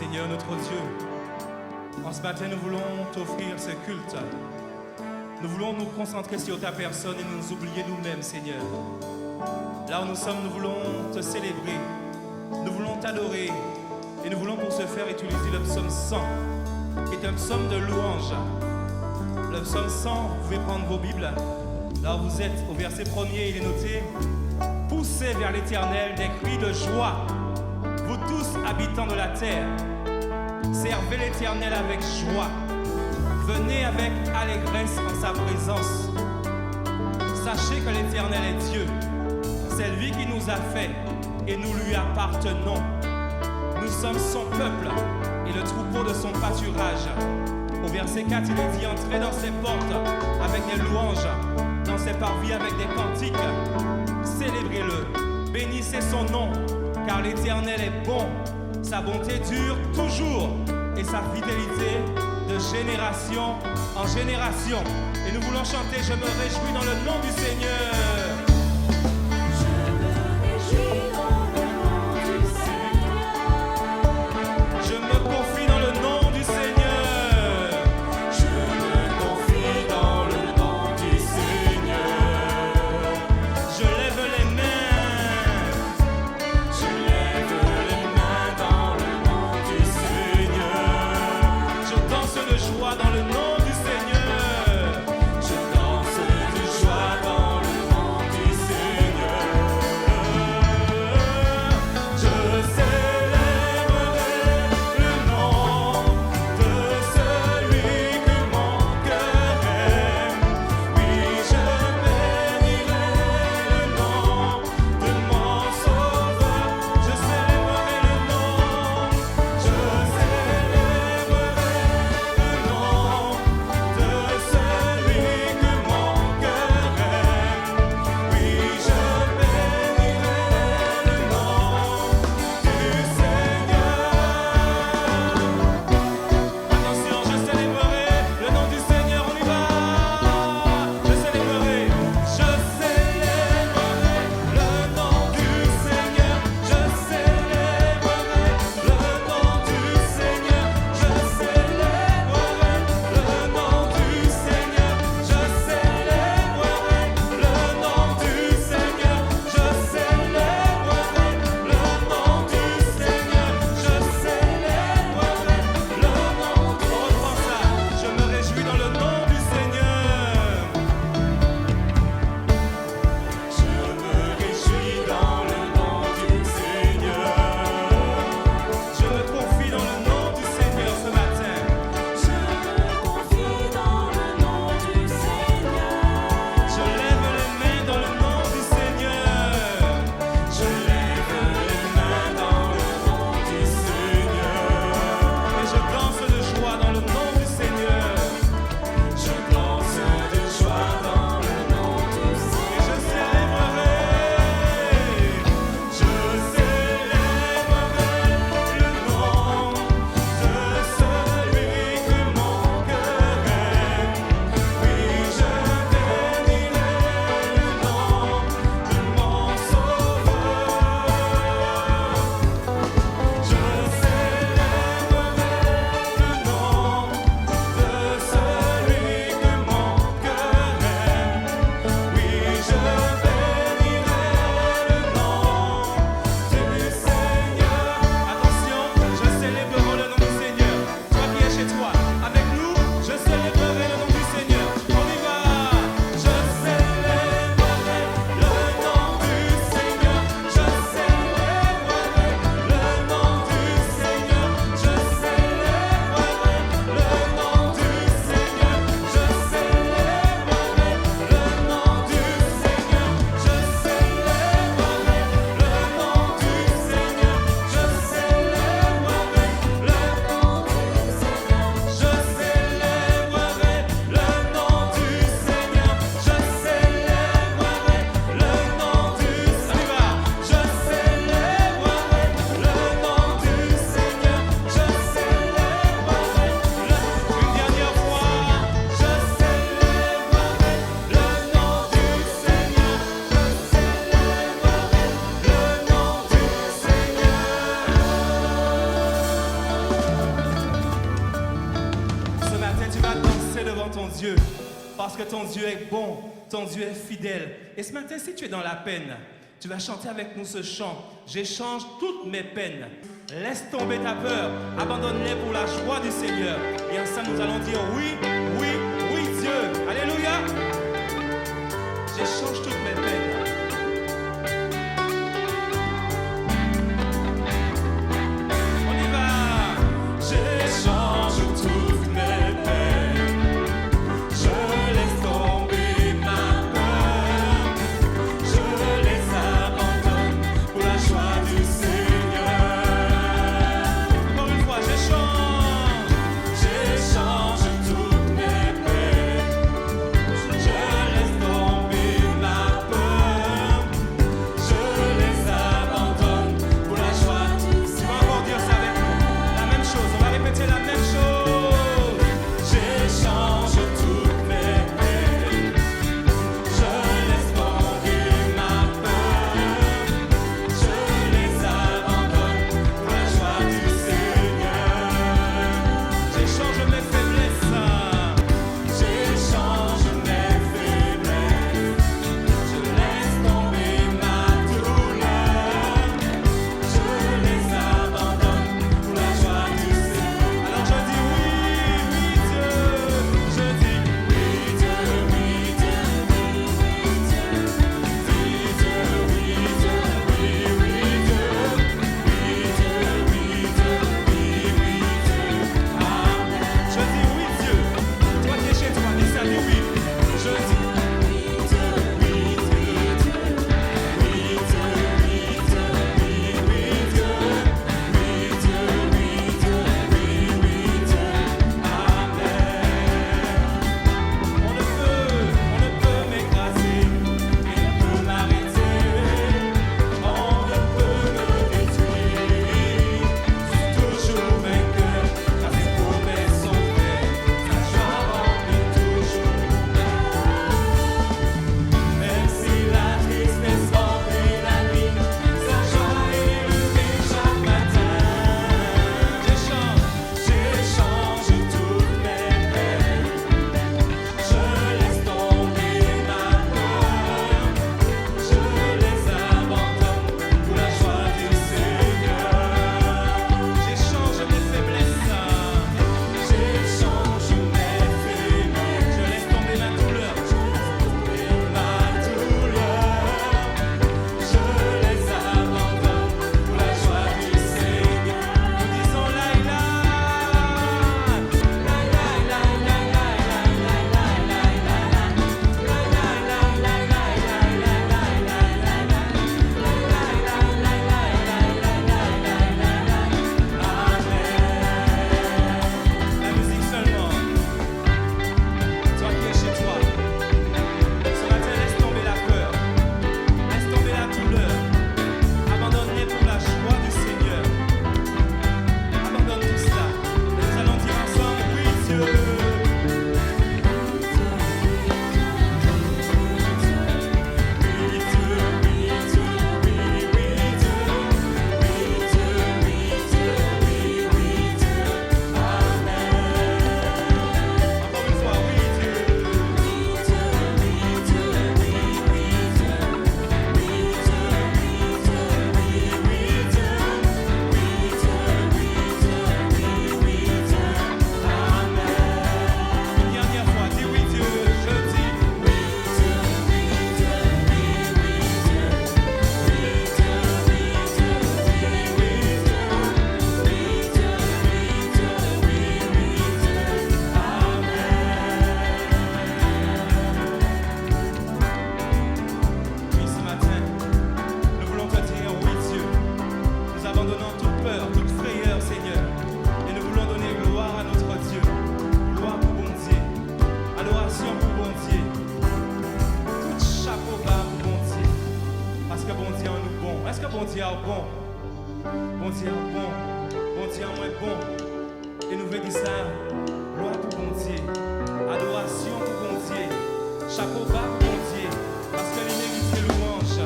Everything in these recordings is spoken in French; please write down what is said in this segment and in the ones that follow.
Seigneur notre Dieu, en ce matin nous voulons t'offrir ce culte. Nous voulons nous concentrer sur ta personne et nous oublier nous-mêmes, Seigneur. Là où nous sommes, nous voulons te célébrer, nous voulons t'adorer et nous voulons pour ce faire utiliser le psaume 100, qui est un psaume de louange. Le psaume 100, vous pouvez prendre vos Bibles. Là où vous êtes, au verset 1er, il est noté « Poussez vers l'Éternel des cris de joie, vous tous habitants de la terre. Servez l'Éternel avec joie. Venez avec allégresse en sa présence. Sachez que l'Éternel est Dieu. C'est lui qui nous a fait et nous lui appartenons. Nous sommes son peuple et le troupeau de son pâturage. » Au verset 4, il est dit « Entrez dans ses portes avec des louanges, dans ses parvis avec des cantiques. Célébrez-le, bénissez son nom, car l'Éternel est bon. Sa bonté dure toujours et sa fidélité de génération en génération. » Et nous voulons chanter « Je me réjouis dans le nom du Seigneur. » Dans le nom du Seigneur, je danse de joie dans le nom ton Dieu est bon, ton Dieu est fidèle. Et ce matin, si tu es dans la peine, tu vas chanter avec nous ce chant. J'échange toutes mes peines. Laisse tomber ta peur, abandonne-les pour la joie du Seigneur. Et ensemble, nous allons dire oui, oui, oui, Dieu. Alléluia. J'échange toutes mes peines. Et nous voulons dire ça. Gloire pour bon Dieu. Adoration pour bon Dieu. Chapeau bas pour bon Dieu. Parce que les mérites louange.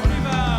On y va.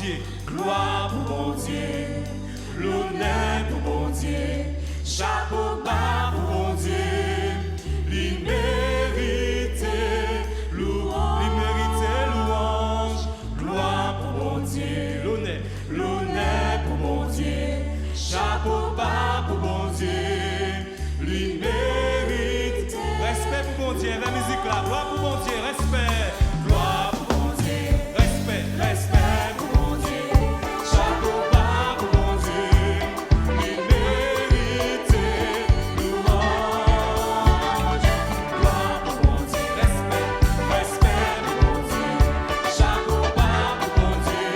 Dieu. Gloire pour bon Dieu, l'honneur pour bon Dieu, chapeau bas pour bon Dieu, l'immérité, Louange, gloire pour bon Dieu, l'honneur, l'honneur pour bon Dieu, chapeau bas pour bon Dieu, l'immérité. respect pour bon Dieu, la musique là, gloire pour bon Dieu, respect, Gloire pour bon Dieu, respect, respect pour bon Dieu, chapeau bas pour bon Dieu, l'immérité, louange. Gloire pour bon Dieu, respect, respect pour bon Dieu, chapeau bas pour bon Dieu,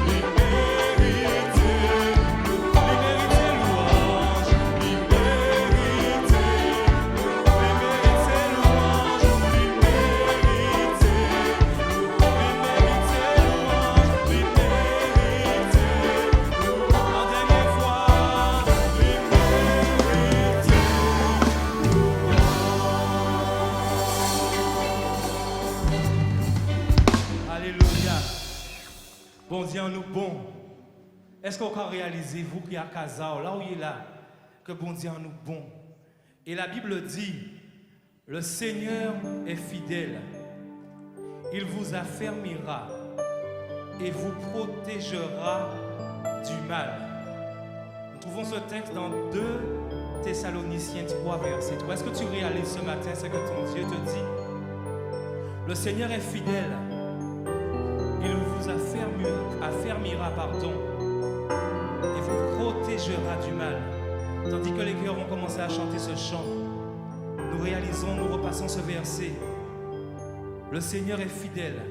l'immérité, louange, l'immérité, en dernière fois, alléluia. Bon Dieu en nous bon. Est-ce qu'on peut réaliser, vous qui êtes à Casa, là où il est là, que bon Dieu en nous bon? Et la Bible dit, le Seigneur est fidèle. Il vous affermira et vous protégera du mal. Nous trouvons ce texte dans 2 Thessaloniciens 3, verset 3. Est-ce que tu réalises ce matin ce que ton Dieu te dit? Le Seigneur est fidèle. Il vous affermira, et vous protégera du mal. Tandis que les cœurs vont commencer à chanter ce chant, nous réalisons, nous repassons ce verset. Le Seigneur est fidèle.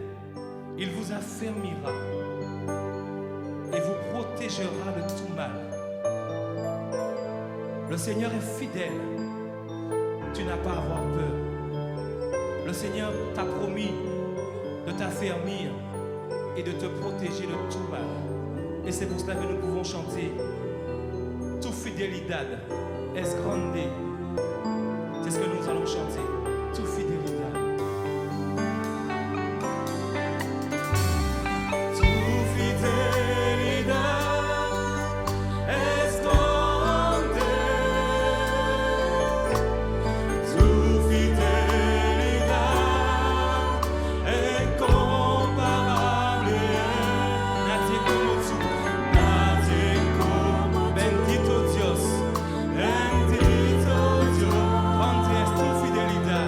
Il vous affermira et vous protégera de tout mal. Le Seigneur est fidèle. Tu n'as pas à avoir peur. Le Seigneur t'a promis de t'affermir et de te protéger de tout mal. Et c'est pour cela que nous pouvons chanter Tu fidelidad es grande. C'est ce que nous allons chanter. Tu fidelidad. Tu fidelidad es grande. Tu fidelidad es incomparable. Nadie como tú. Nadie como bendito Dios. Bendito Dios. Grande es tu fidelidad.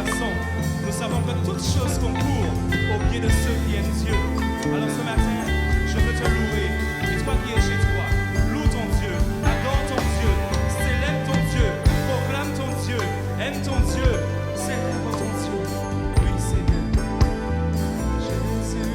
traversons, nous savons que toutes choses concourent au bien de ceux qui aiment Dieu. Alors ce matin, je veux te louer. Et toi qui es chez toi, loue ton Dieu, adore ton Dieu, célèbre ton Dieu, proclame ton Dieu, aime ton Dieu, célèbre ton Dieu. Oui, Seigneur. Jésus.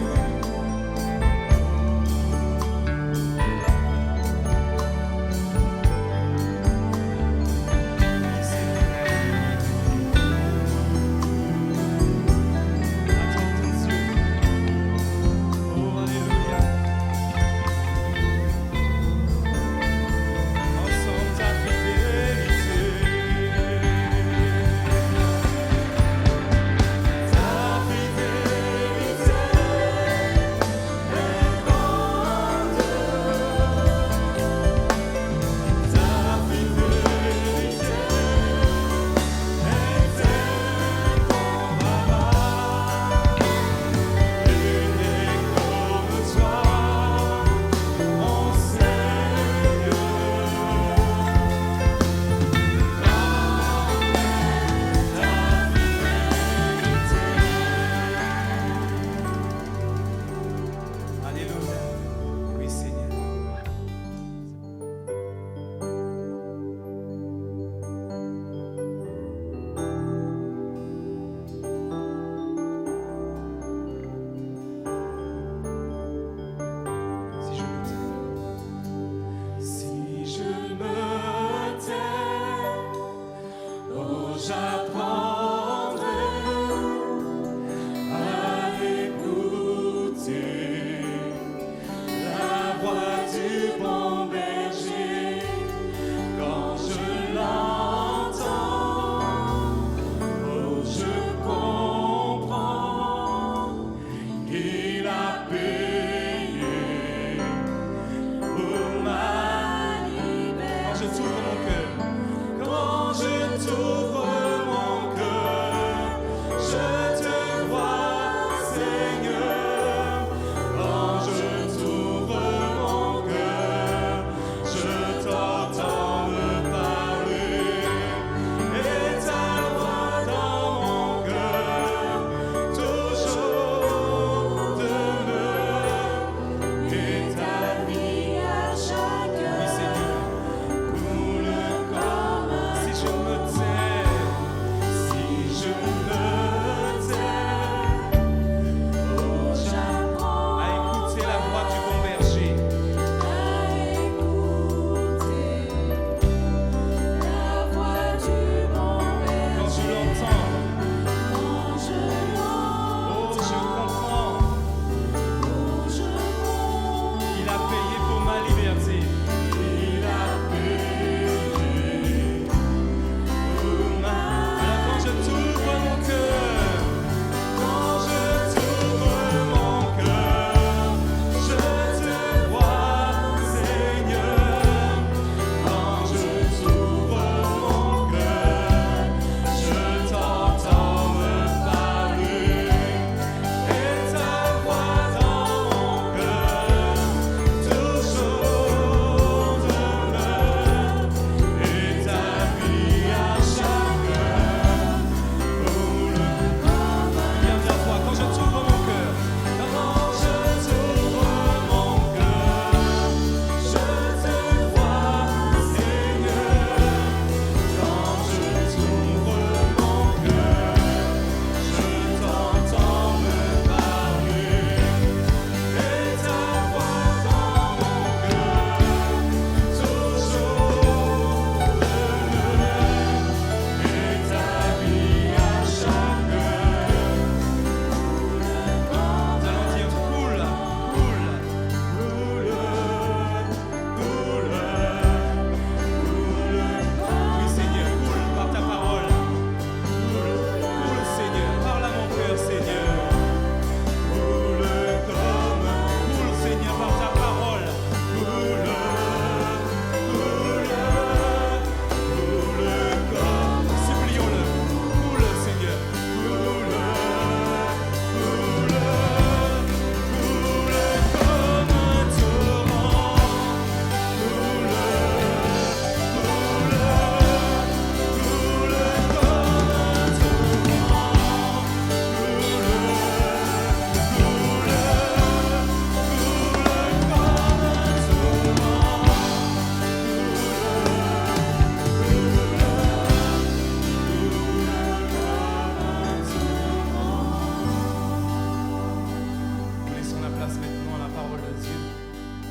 de Dieu.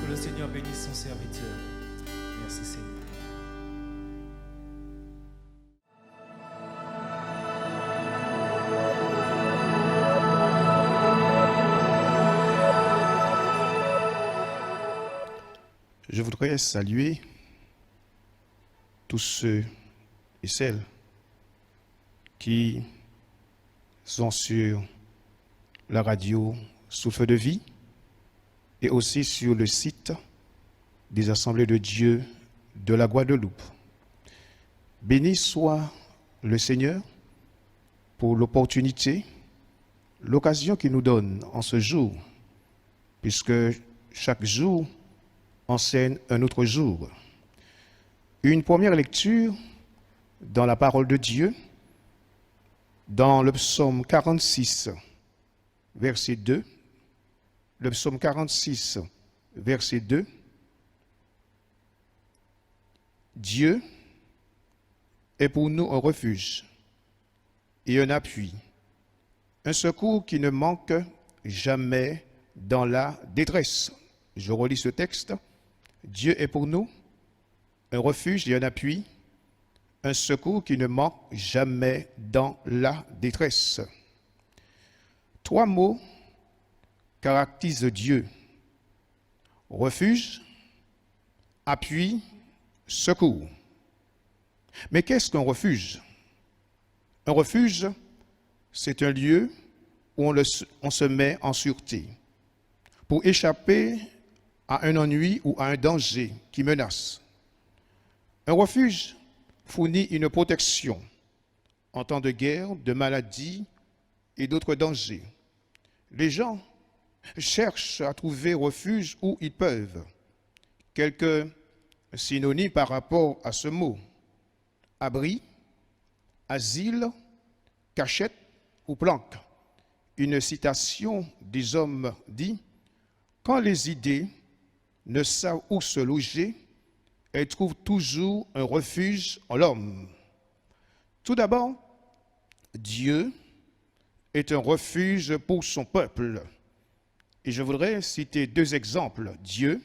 Que le Seigneur bénisse son serviteur. Merci Seigneur. Je voudrais saluer tous ceux et celles qui sont sur la radio Souffle de vie et aussi sur le site des Assemblées de Dieu de la Guadeloupe. Béni soit le Seigneur pour l'opportunité, l'occasion qu'il nous donne en ce jour, puisque chaque jour enseigne un autre jour. Une première lecture dans la parole de Dieu, dans le psaume 46, verset 2. Le psaume 46, verset 2. Dieu est pour nous un refuge et un appui, un secours qui ne manque jamais dans la détresse. Je relis ce texte. Dieu est pour nous un refuge et un appui, un secours qui ne manque jamais dans la détresse. 3 mots caractérisent Dieu. Refuge, appui, secours. Mais qu'est-ce qu'un refuge? Un refuge, c'est un lieu où on se met en sûreté pour échapper à un ennui ou à un danger qui menace. Un refuge fournit une protection en temps de guerre, de maladie et d'autres dangers. Les gens cherchent à trouver refuge où ils peuvent. Quelques synonymes par rapport à ce mot: abri, asile, cachette ou planque. Une citation des hommes dit: quand les idées ne savent où se loger, elles trouvent toujours un refuge en l'homme. Tout d'abord, Dieu est un refuge pour son peuple. Et je voudrais citer 2 exemples. Dieu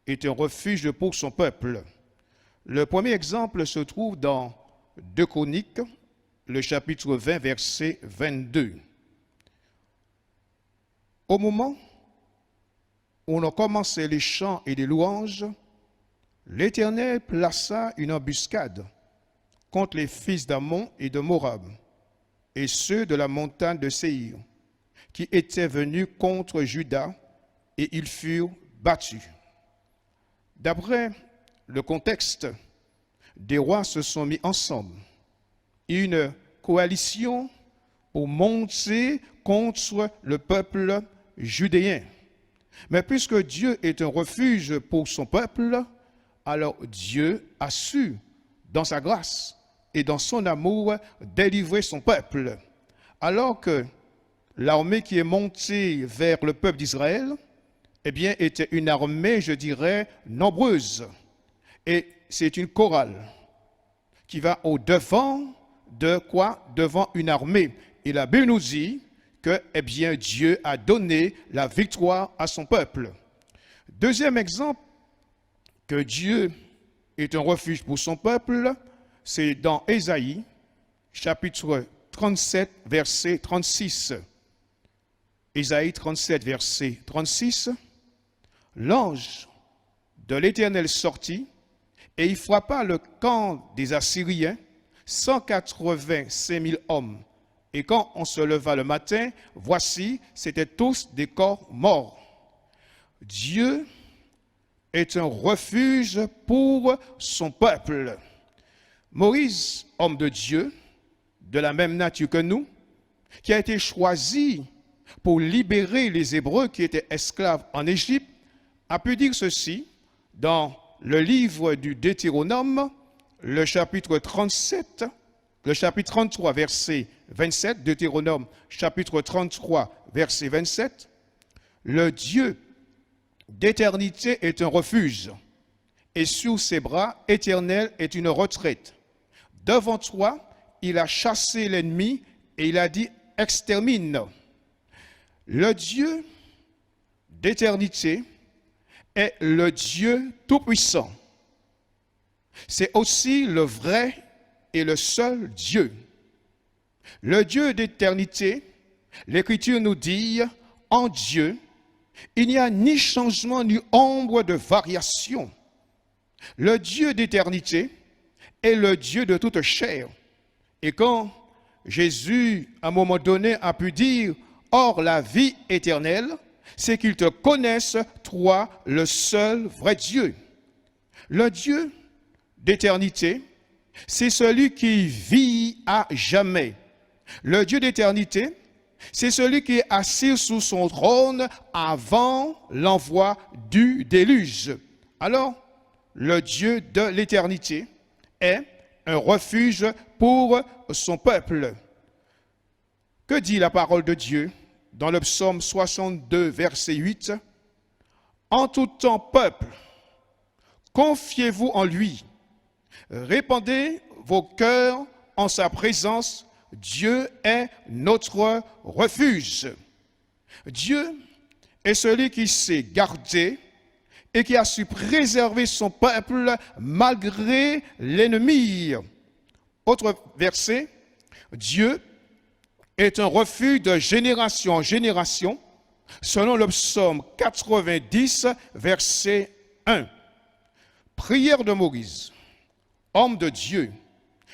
est un refuge pour son peuple. Le premier exemple se trouve dans 2 Chroniques, le chapitre 20, verset 22. Au moment où on a commencé les chants et les louanges, l'Éternel plaça une embuscade contre les fils d'Ammon et de Moab, et ceux de la montagne de Séhir, qui étaient venus contre Juda, et ils furent battus. D'après le contexte, des rois se sont mis ensemble, une coalition pour monter contre le peuple judéen. Mais puisque Dieu est un refuge pour son peuple, alors Dieu a su, dans sa grâce et dans son amour, délivrer son peuple. Alors que l'armée qui est montée vers le peuple d'Israël, eh bien, était une armée, je dirais, nombreuse. Et c'est une chorale qui va au-devant de quoi? Devant une armée. Et la Bible nous dit que, eh bien, Dieu a donné la victoire à son peuple. Deuxième exemple, que Dieu est un refuge pour son peuple, c'est dans Ésaïe, chapitre 37, verset 36. Ésaïe 37, verset 36. L'ange de l'Éternel sortit, et il frappa le camp des Assyriens, 185 000 hommes. Et quand on se leva le matin, voici, c'étaient tous des corps morts. Dieu est un refuge pour son peuple. Moïse, homme de Dieu, de la même nature que nous, qui a été choisi pour libérer les Hébreux qui étaient esclaves en Égypte, a pu dire ceci dans le livre du Deutéronome, le chapitre 37, le chapitre 33, verset 27, Deutéronome, chapitre 33, verset 27, le Dieu d'éternité est un refuge, et sous ses bras éternels est une retraite. Devant toi, il a chassé l'ennemi, et il a dit, extermine. Le Dieu d'éternité est le Dieu Tout-Puissant. C'est aussi le vrai et le seul Dieu. Le Dieu d'éternité, l'Écriture nous dit, en Dieu, il n'y a ni changement ni ombre de variation. Le Dieu d'éternité est le Dieu de toute chair. Et quand Jésus, à un moment donné, a pu dire « Or, la vie éternelle, c'est qu'ils te connaissent, toi, le seul vrai Dieu. » Le Dieu d'éternité, c'est celui qui vit à jamais. Le Dieu d'éternité, c'est celui qui est assis sous son trône avant l'envoi du déluge. Alors, le Dieu de l'éternité est un refuge pour son peuple. Que dit la parole de Dieu dans le psaume 62, verset 8? En tout temps, peuple, confiez-vous en lui. Répandez vos cœurs en sa présence. Dieu est notre refuge. Dieu est celui qui s'est gardé et qui a su préserver son peuple malgré l'ennemi. Autre verset, Dieu est un refuge de génération en génération, selon le psaume 90, verset 1. Prière de Moïse, homme de Dieu.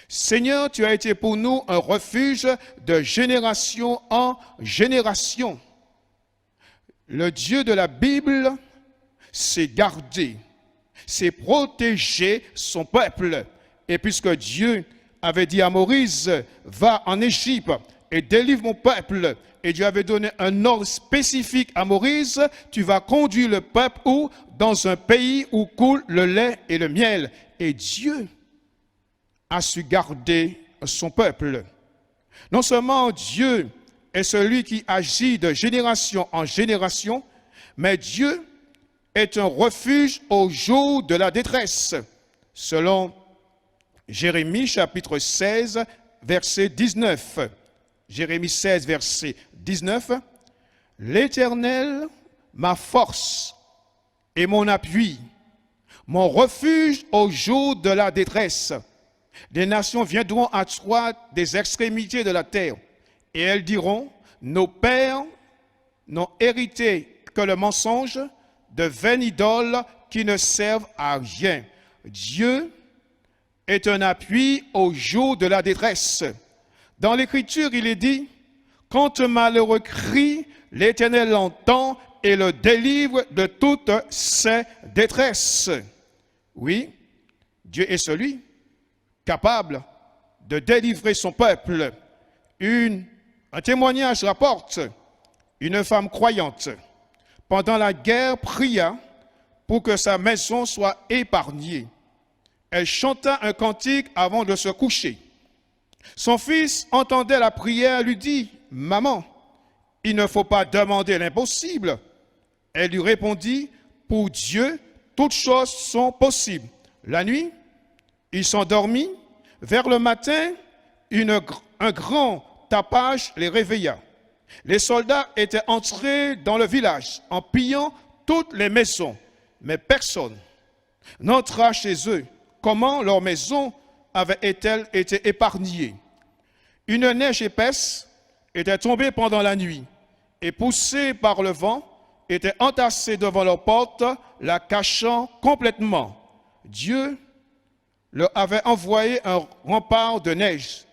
Seigneur, tu as été pour nous un refuge de génération en génération. Le Dieu de la Bible s'est gardé, s'est protégé son peuple. Et puisque Dieu avait dit à Moïse, va en Égypte et délivre mon peuple, et Dieu avait donné un ordre spécifique à Moïse, tu vas conduire le peuple où? Dans un pays où coule le lait et le miel. Et Dieu a su garder son peuple. Non seulement Dieu est celui qui agit de génération en génération, mais Dieu est un refuge au jour de la détresse. Selon Jérémie chapitre 16, verset 19. Jérémie 16, verset 19. L'Éternel, ma force et mon appui, mon refuge au jour de la détresse. Des nations viendront à toi des extrémités de la terre, et elles diront, nos pères n'ont hérité que le mensonge de vaines idoles qui ne servent à rien. Dieu est un appui au jour de la détresse. Dans l'Écriture, il est dit, quand un malheureux crie, l'Éternel l'entend et le délivre de toutes ses détresses. Oui, Dieu est celui capable de délivrer son peuple. Un témoignage rapporte, une femme croyante, pendant la guerre, pria pour que sa maison soit épargnée. Elle chanta un cantique avant de se coucher. Son fils entendait la prière, lui dit, « Maman, il ne faut pas demander l'impossible. » Elle lui répondit, « Pour Dieu, toutes choses sont possibles. » La nuit, il s'endormit. Vers le matin, un grand tapage les réveilla. Les soldats étaient entrés dans le village en pillant toutes les maisons, mais personne n'entra chez eux. Comment leur maison avait-elle été épargnée? Une neige épaisse était tombée pendant la nuit et poussée par le vent, était entassée devant leur porte, la cachant complètement. Dieu leur avait envoyé un rempart de neige.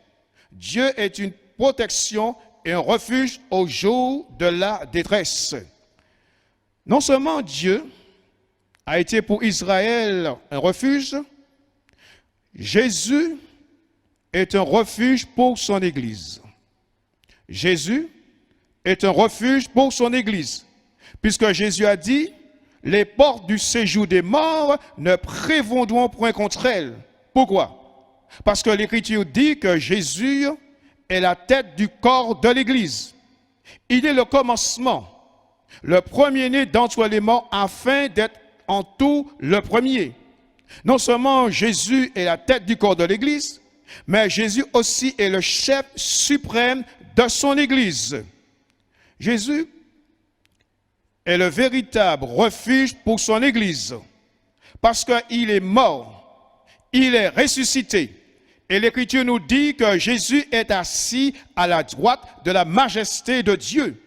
Dieu est une protection et un refuge au jour de la détresse. Non seulement Dieu a été pour Israël un refuge, Jésus est un refuge pour son Église. Jésus est un refuge pour son Église, puisque Jésus a dit, les portes du séjour des morts ne prévaudront point contre elles. Pourquoi? Parce que l'Écriture dit que Jésus est la tête du corps de l'Église. Il est le commencement, le premier-né d'entre les morts, afin d'être en tout le premier. Non seulement Jésus est la tête du corps de l'Église, mais Jésus aussi est le chef suprême de son Église. Jésus est le véritable refuge pour son Église, parce qu'il est mort, il est ressuscité. Et l'Écriture nous dit que Jésus est assis à la droite de la majesté de Dieu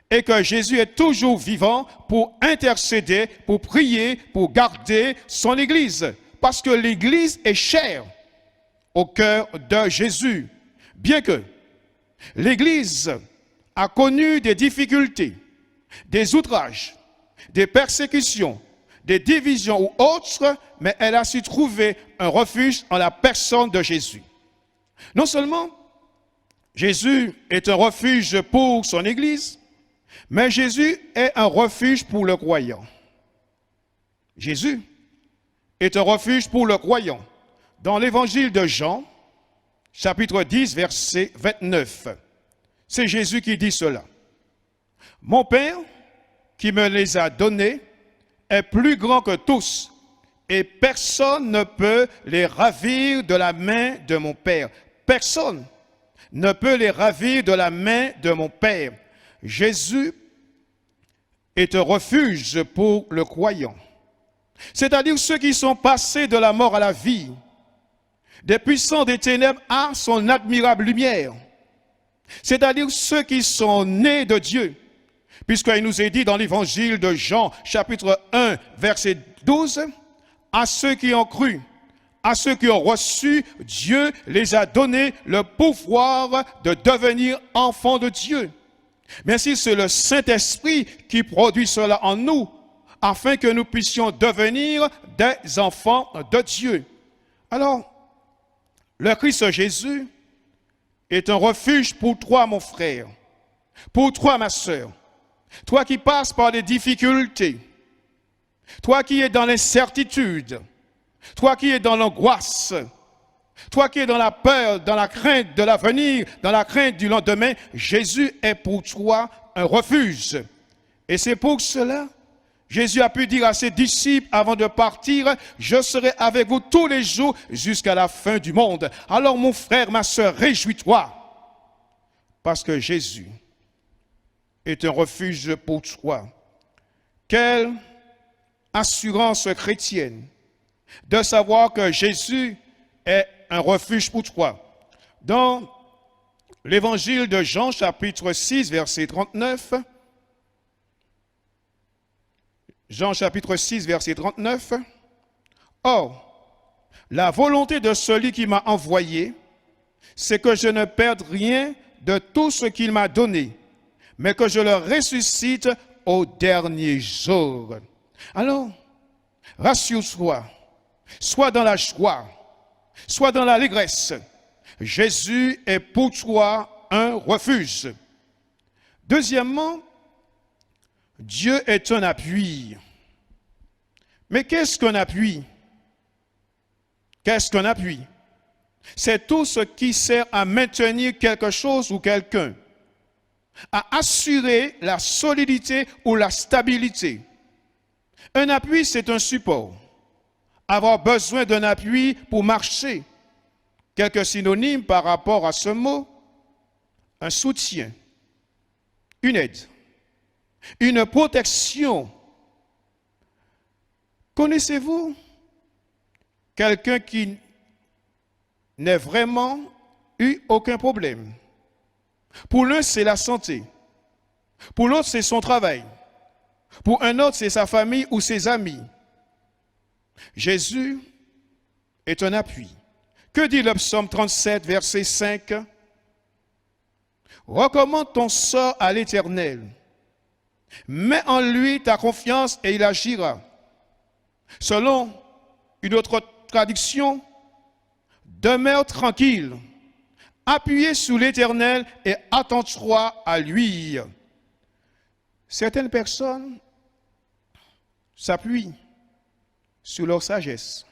et que Jésus est toujours vivant pour intercéder, pour prier, pour garder son Église. Parce que l'Église est chère au cœur de Jésus. Bien que l'Église a connu des difficultés, des outrages, des persécutions, des divisions ou autres, mais elle a su trouver un refuge en la personne de Jésus. Non seulement Jésus est un refuge pour son Église, mais Jésus est un refuge pour le croyant. Jésus est un refuge pour le croyant. Dans l'évangile de Jean, chapitre 10, verset 29, c'est Jésus qui dit cela. « Mon Père, qui me les a donnés, est plus grand que tous, et personne ne peut les ravir de la main de mon Père. » Personne ne peut les ravir de la main de mon Père. Jésus est un refuge pour le croyant. C'est-à-dire ceux qui sont passés de la mort à la vie, des puissants des ténèbres à son admirable lumière. C'est-à-dire ceux qui sont nés de Dieu. Puisqu'il nous est dit dans l'évangile de Jean, chapitre 1, verset 12, à ceux qui ont cru, à ceux qui ont reçu, Dieu les a donné le pouvoir de devenir enfants de Dieu. Mais si c'est le Saint-Esprit qui produit cela en nous, afin que nous puissions devenir des enfants de Dieu. Alors, le Christ Jésus est un refuge pour toi, mon frère, pour toi, ma sœur, toi qui passes par des difficultés, toi qui es dans l'incertitude, toi qui es dans l'angoisse, toi qui es dans la peur, dans la crainte de l'avenir, dans la crainte du lendemain, Jésus est pour toi un refuge. Et c'est pour cela, Jésus a pu dire à ses disciples avant de partir, « Je serai avec vous tous les jours jusqu'à la fin du monde. » Alors mon frère, ma sœur, réjouis-toi, parce que Jésus est un refuge pour toi. Quelle assurance chrétienne de savoir que Jésus est un refuge pour toi. Dans l'évangile de Jean, chapitre 6, verset 39, Jean chapitre 6, verset 39, « Or, la volonté de celui qui m'a envoyé, c'est que je ne perde rien de tout ce qu'il m'a donné, mais que je le ressuscite au dernier jour. » Alors, rassure-toi, sois dans la joie, sois dans l'allégresse. Jésus est pour toi un refuge. Deuxièmement, Dieu est un appui. Mais qu'est-ce qu'un appui? Qu'est-ce qu'un appui? C'est tout ce qui sert à maintenir quelque chose ou quelqu'un, à assurer la solidité ou la stabilité. Un appui, c'est un support. Avoir besoin d'un appui pour marcher. Quelques synonymes par rapport à ce mot. Un soutien, une aide, une protection. Connaissez-vous quelqu'un qui n'a vraiment eu aucun problème? Pour l'un, c'est la santé. Pour l'autre, c'est son travail. Pour un autre, c'est sa famille ou ses amis. Jésus est un appui. Que dit le psaume 37, verset 5? Recommande ton sort à l'Éternel. Mets en lui ta confiance et il agira. Selon une autre traduction, demeure tranquille, appuyé sous l'Éternel et attends-toi à lui. Certaines personnes s'appuient sur leur sagesse,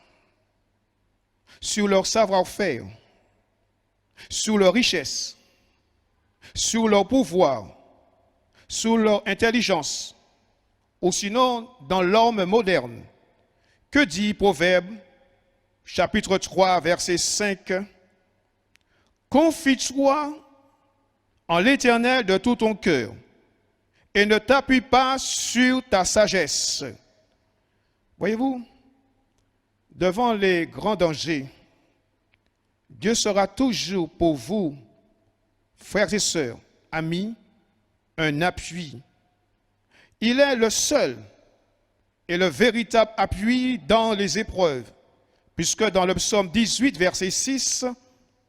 sur leur savoir-faire, sur leur richesse, sur leur pouvoir, sur leur intelligence, ou sinon dans l'homme moderne. Que dit Proverbe, chapitre 3, verset 5? Confie-toi en l'Éternel de tout ton cœur, et ne t'appuie pas sur ta sagesse. Voyez-vous, devant les grands dangers, Dieu sera toujours pour vous, frères et sœurs, amis, un appui. Il est le seul et le véritable appui dans les épreuves, puisque dans le psaume 18, verset 6,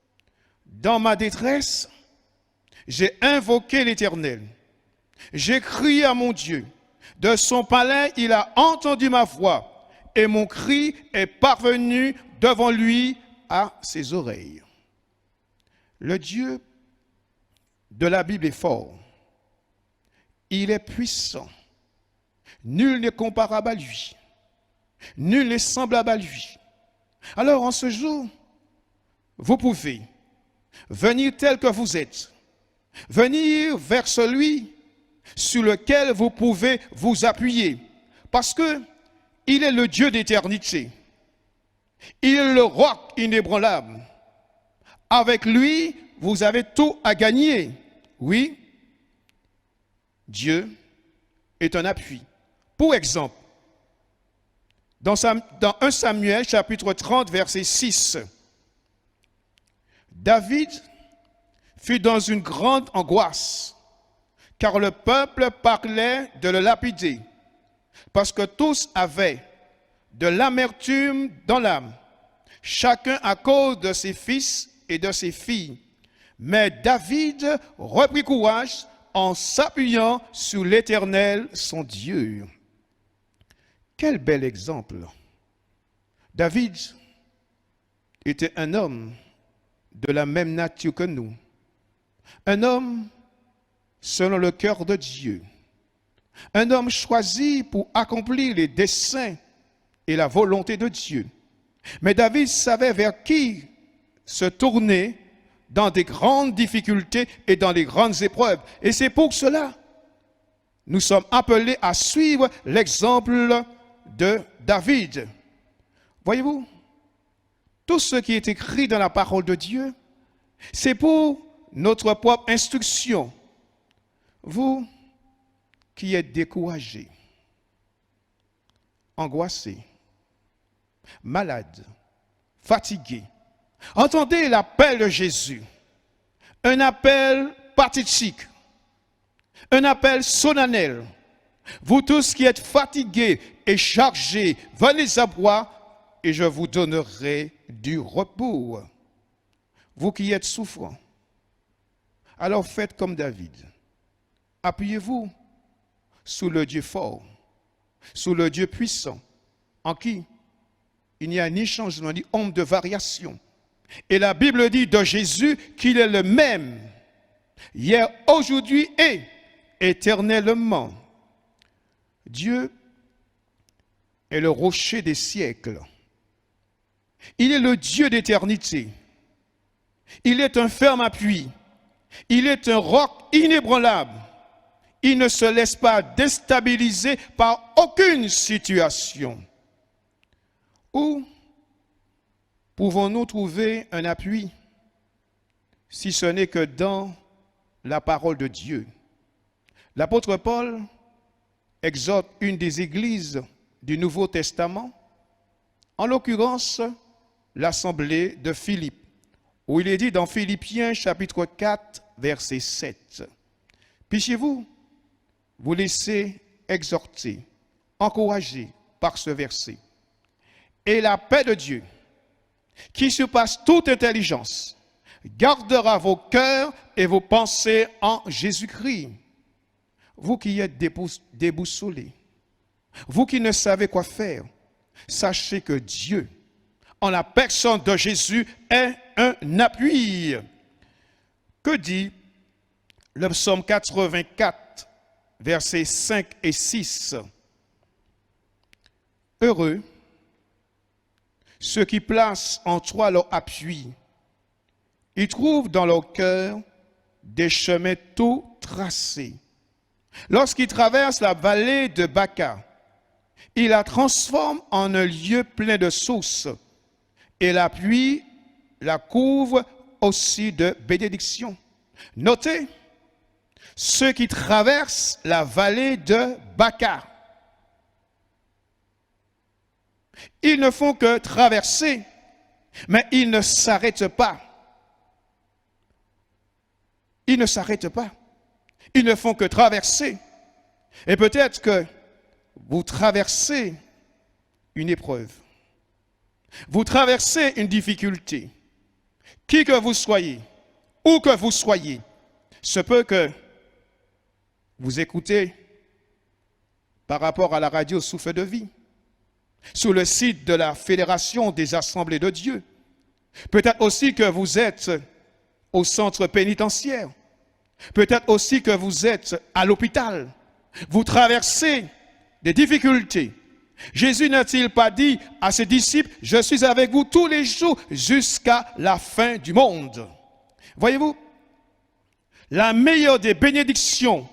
« Dans ma détresse, j'ai invoqué l'Éternel. J'ai crié à mon Dieu. De son palais, il a entendu ma voix, et mon cri est parvenu devant lui à ses oreilles. » Le Dieu de la Bible est fort. Il est puissant. Nul n'est comparable à lui. Nul n'est semblable à lui. Alors, en ce jour, vous pouvez venir tel que vous êtes, venir vers celui sur lequel vous pouvez vous appuyer, parce que il est le Dieu d'éternité. Il est le roc inébranlable. Avec lui, vous avez tout à gagner. Oui, Dieu est un appui. Pour exemple, dans 1 Samuel, chapitre 30, verset 6, David fut dans une grande angoisse, car le peuple parlait de le lapider, parce que tous avaient de l'amertume dans l'âme, chacun à cause de ses fils et de ses filles. Mais David reprit courage en s'appuyant sur l'Éternel, son Dieu. Quel bel exemple! David était un homme de la même nature que nous, un homme selon le cœur de Dieu, un homme choisi pour accomplir les desseins et la volonté de Dieu. Mais David savait vers qui se tourner dans des grandes difficultés et dans les grandes épreuves. Et c'est pour cela nous sommes appelés à suivre l'exemple de David. Voyez-vous, tout ce qui est écrit dans la parole de Dieu, c'est pour notre propre instruction. Vous qui êtes découragés, angoissés, malades, fatigués, entendez l'appel de Jésus, un appel pathétique, un appel solennel. Vous tous qui êtes fatigués et chargés, venez à moi et je vous donnerai du repos. Vous qui êtes souffrants, alors faites comme David. Appuyez-vous sur le Dieu fort, sur le Dieu puissant, en qui il n'y a ni changement, ni ombre de variation. Et la Bible dit de Jésus qu'il est le même, hier, aujourd'hui et éternellement. Dieu est le rocher des siècles. Il est le Dieu d'éternité. Il est un ferme appui. Il est un roc inébranlable. Il ne se laisse pas déstabiliser par aucune situation. Où pouvons-nous trouver un appui si ce n'est que dans la parole de Dieu? L'apôtre Paul exhorte une des églises du Nouveau Testament, en l'occurrence l'assemblée de Philippe, où il est dit dans Philippiens chapitre 4, verset 7. Puissiez-vous vous laisser exhorter, encourager par ce verset. Et la paix de Dieu, qui surpasse toute intelligence, gardera vos cœurs et vos pensées en Jésus-Christ. Vous qui êtes déboussolés, vous qui ne savez quoi faire, sachez que Dieu, en la personne de Jésus, est un appui. Que dit le psaume 84, versets 5 et 6? Heureux ceux qui placent en toi leur appui. Ils trouvent dans leur cœur des chemins tout tracés. Lorsqu'ils traversent la vallée de Baca, ils la transforment en un lieu plein de sources et la pluie la couvre aussi de bénédictions. Notez ceux qui traversent la vallée de Baca. Ils ne font que traverser, mais ils ne s'arrêtent pas. Ils ne s'arrêtent pas. Ils ne font que traverser. Et peut-être que vous traversez une épreuve. Vous traversez une difficulté. Qui que vous soyez, où que vous soyez, se peut que vous écoutez par rapport à la radio Souffle de Vie, sur le site de la Fédération des Assemblées de Dieu. Peut-être aussi que vous êtes au centre pénitentiaire. Peut-être aussi que vous êtes à l'hôpital. Vous traversez des difficultés. Jésus n'a-t-il pas dit à ses disciples, « Je suis avec vous tous les jours jusqu'à la fin du monde ». Voyez-vous, la meilleure des bénédictions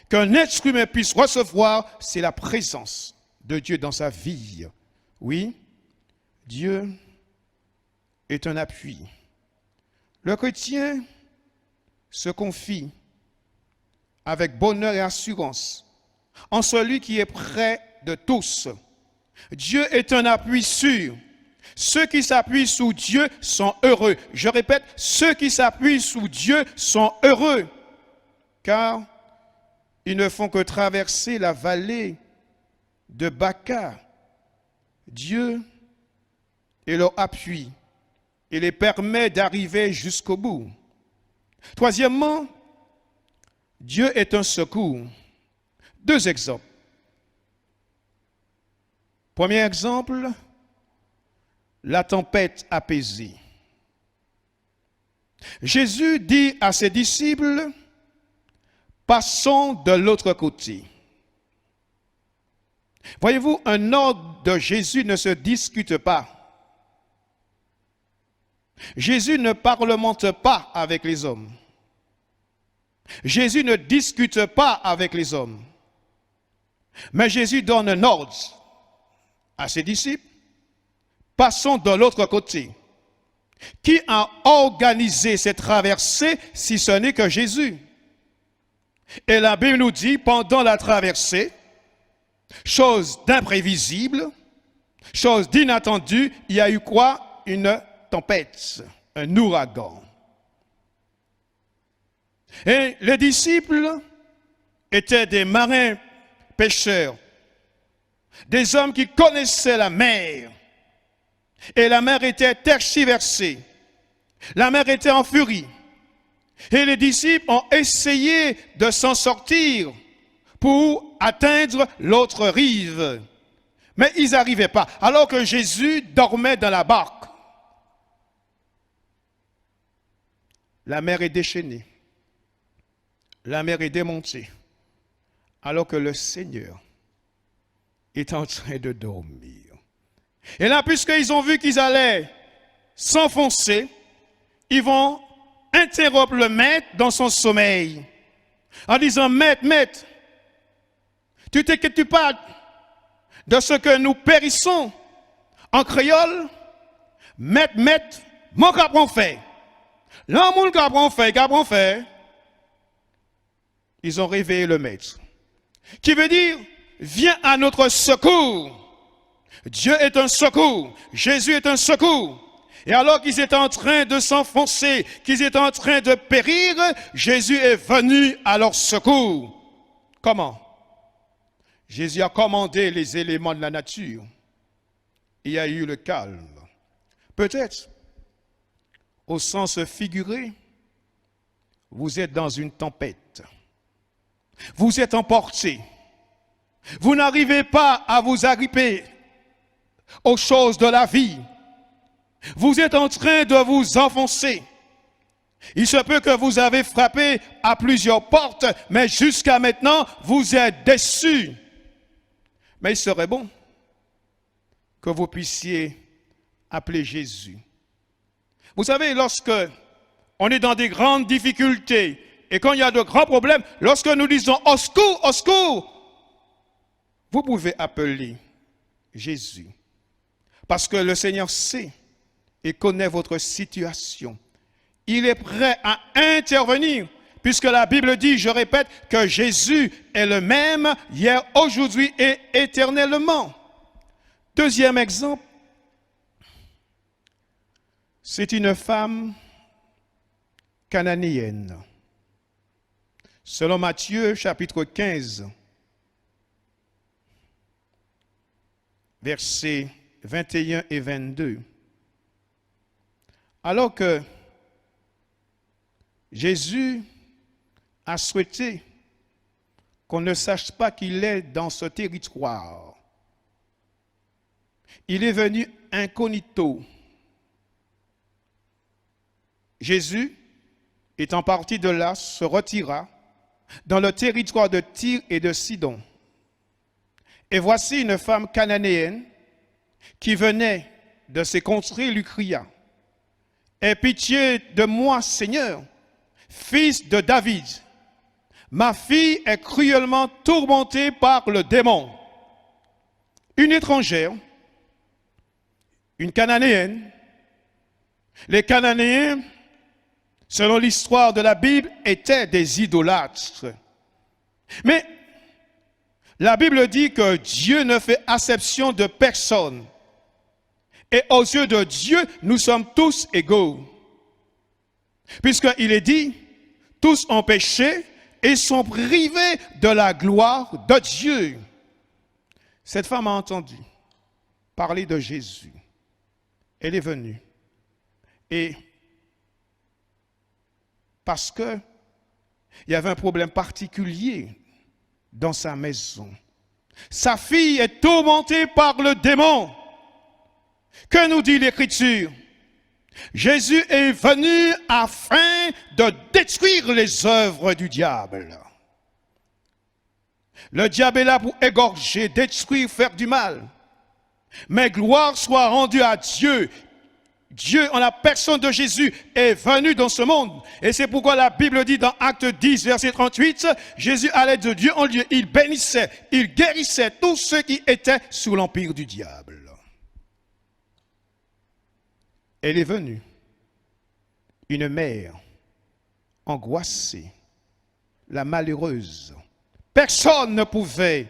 qu'un être humain puisse recevoir, c'est la présence de Dieu dans sa vie. Oui, Dieu est un appui. Le chrétien se confie avec bonheur et assurance en celui qui est près de tous. Dieu est un appui sûr. Ceux qui s'appuient sous Dieu sont heureux. Je répète, ceux qui s'appuient sous Dieu sont heureux, car ils ne font que traverser la vallée de Baca. Dieu est leur appui et les permet d'arriver jusqu'au bout. Troisièmement, Dieu est un secours. Deux exemples. Premier exemple, la tempête apaisée. Jésus dit à ses disciples, passons de l'autre côté. Voyez-vous, un ordre de Jésus ne se discute pas. Jésus ne parlemente pas avec les hommes. Jésus ne discute pas avec les hommes. Mais Jésus donne un ordre à ses disciples. Passons de l'autre côté. Qui a organisé cette traversée si ce n'est que Jésus? Et la Bible nous dit, pendant la traversée, chose d'imprévisible, chose d'inattendue, il y a eu quoi? Une tempête, un ouragan. Et les disciples étaient des marins pêcheurs, des hommes qui connaissaient la mer. Et la mer était tergiversée. La mer était en furie. Et les disciples ont essayé de s'en sortir pour atteindre l'autre rive. Mais ils n'arrivaient pas, alors que Jésus dormait dans la barque. La mer est déchaînée. La mer est démontée, alors que le Seigneur est en train de dormir. Et là, puisqu'ils ont vu qu'ils allaient s'enfoncer, ils vont interrompre le maître dans son sommeil, en disant, maître, tu t'inquiètes pas de ce que nous périssons en créole? Maître, mon qu'apprend fait. Là, mon qu'apprend fait. Ils ont réveillé le maître, qui veut dire, viens à notre secours. Dieu est un secours, Jésus est un secours. Et alors qu'ils étaient en train de s'enfoncer, qu'ils étaient en train de périr, Jésus est venu à leur secours. Comment? Jésus a commandé les éléments de la nature. Il y a eu le calme. Peut-être, au sens figuré, vous êtes dans une tempête. Vous êtes emporté. Vous n'arrivez pas à vous agripper aux choses de la vie. Vous êtes en train de vous enfoncer. Il se peut que vous avez frappé à plusieurs portes, mais jusqu'à maintenant, vous êtes déçus. Mais il serait bon que vous puissiez appeler Jésus. Vous savez, lorsque on est dans des grandes difficultés et quand il y a de grands problèmes, lorsque nous disons « au secours, au secours », vous pouvez appeler Jésus. Parce que le Seigneur sait et connaît votre situation. Il est prêt à intervenir puisque la Bible dit, je répète, que Jésus est le même hier, aujourd'hui et éternellement. Deuxième exemple, c'est une femme cananéenne. Selon Matthieu, chapitre 15, versets 21 et 22. Alors que Jésus a souhaité qu'on ne sache pas qu'il est dans ce territoire, il est venu incognito. Jésus, étant parti de là, se retira dans le territoire de Tyr et de Sidon. Et voici une femme cananéenne qui venait de ces contrées lui cria, « Aie pitié de moi, Seigneur, fils de David. Ma fille est cruellement tourmentée par le démon. » Une étrangère, une cananéenne. Les Cananéens, selon l'histoire de la Bible, étaient des idolâtres. Mais la Bible dit que Dieu ne fait acception de personne. Et aux yeux de Dieu, nous sommes tous égaux. Puisqu'il est dit, tous ont péché et sont privés de la gloire de Dieu. Cette femme a entendu parler de Jésus. Elle est venue. Et parce qu'il y avait un problème particulier dans sa maison. Sa fille est tourmentée par le démon. Que nous dit l'Écriture? Jésus est venu afin de détruire les œuvres du diable. Le diable est là pour égorger, détruire, faire du mal. Mais gloire soit rendue à Dieu. Dieu, en la personne de Jésus, est venu dans ce monde. Et c'est pourquoi la Bible dit dans Acte 10, verset 38, Jésus allait de Dieu en Dieu. Il bénissait, il guérissait tous ceux qui étaient sous l'empire du diable. Elle est venue, une mère angoissée, la malheureuse. Personne ne pouvait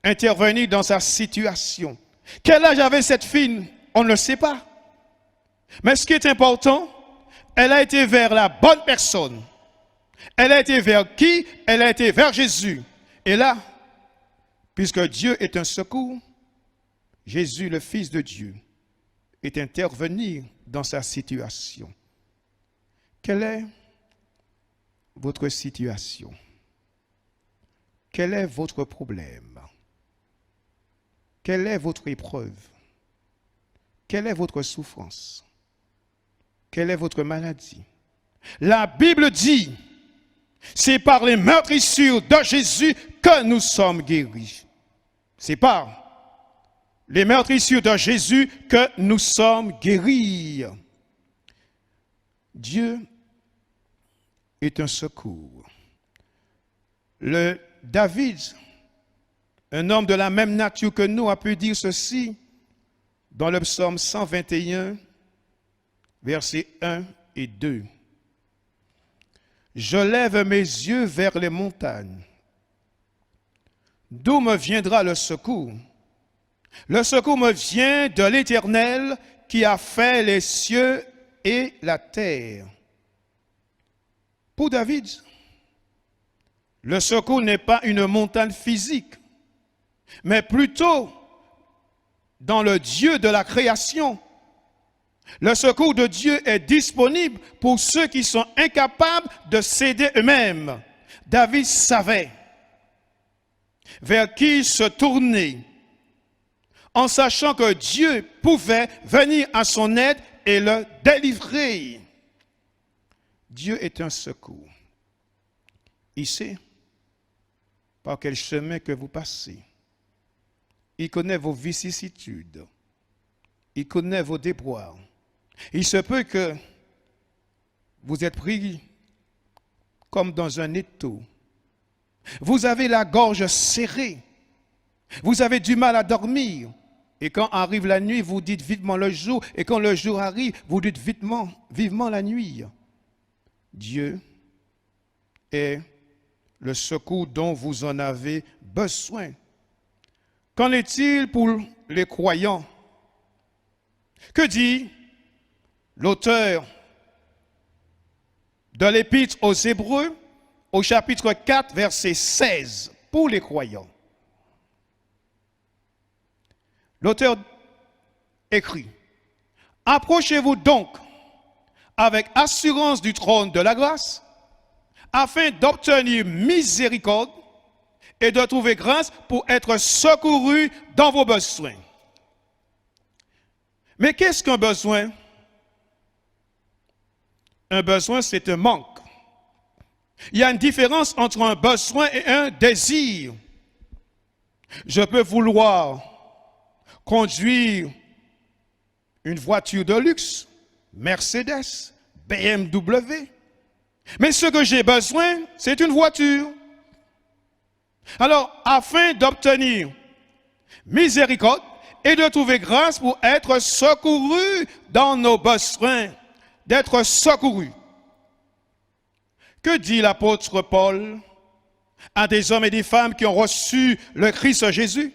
intervenir dans sa situation. Quel âge avait cette fille? On ne le sait pas. Mais ce qui est important, elle a été vers la bonne personne. Elle a été vers qui? Elle a été vers Jésus. Et là, puisque Dieu est un secours, Jésus, le Fils de Dieu, est intervenu dans sa situation. Quelle est votre situation? Quel est votre problème? Quelle est votre épreuve? Quelle est votre souffrance? Quelle est votre maladie? La Bible dit, c'est par les meurtrissures de Jésus que nous sommes guéris. C'est par les meurtrissures de Jésus que nous sommes guéris. Dieu est un secours. Le David, un homme de la même nature que nous, a pu dire ceci dans le psaume 121, versets 1 et 2. Je lève mes yeux vers les montagnes. D'où me viendra le secours? Le secours me vient de l'Éternel qui a fait les cieux et la terre. Pour David, le secours n'est pas une montagne physique, mais plutôt dans le Dieu de la création. Le secours de Dieu est disponible pour ceux qui sont incapables de s'aider eux-mêmes. David savait vers qui se tourner, en sachant que Dieu pouvait venir à son aide et le délivrer. Dieu est un secours. Il sait par quel chemin que vous passez. Il connaît vos vicissitudes. Il connaît vos déboires. Il se peut que vous êtes pris comme dans un étau. Vous avez la gorge serrée. Vous avez du mal à dormir. Et quand arrive la nuit, vous dites vivement le jour. Et quand le jour arrive, vous dites vivement la nuit. Dieu est le secours dont vous en avez besoin. Qu'en est-il pour les croyants? Que dit l'auteur de l'Épître aux Hébreux au chapitre 4, verset 16, pour les croyants? L'auteur écrit: approchez-vous donc avec assurance du trône de la grâce, afin d'obtenir miséricorde et de trouver grâce pour être secouru dans vos besoins. Mais qu'est-ce qu'un besoin? Un besoin, c'est un manque. Il y a une différence entre un besoin et un désir. Je peux vouloir conduire une voiture de luxe, Mercedes, BMW. Mais ce que j'ai besoin, c'est une voiture. Alors, afin d'obtenir miséricorde et de trouver grâce pour être secouru dans nos besoins, d'être secouru. Que dit l'apôtre Paul à des hommes et des femmes qui ont reçu le Christ Jésus?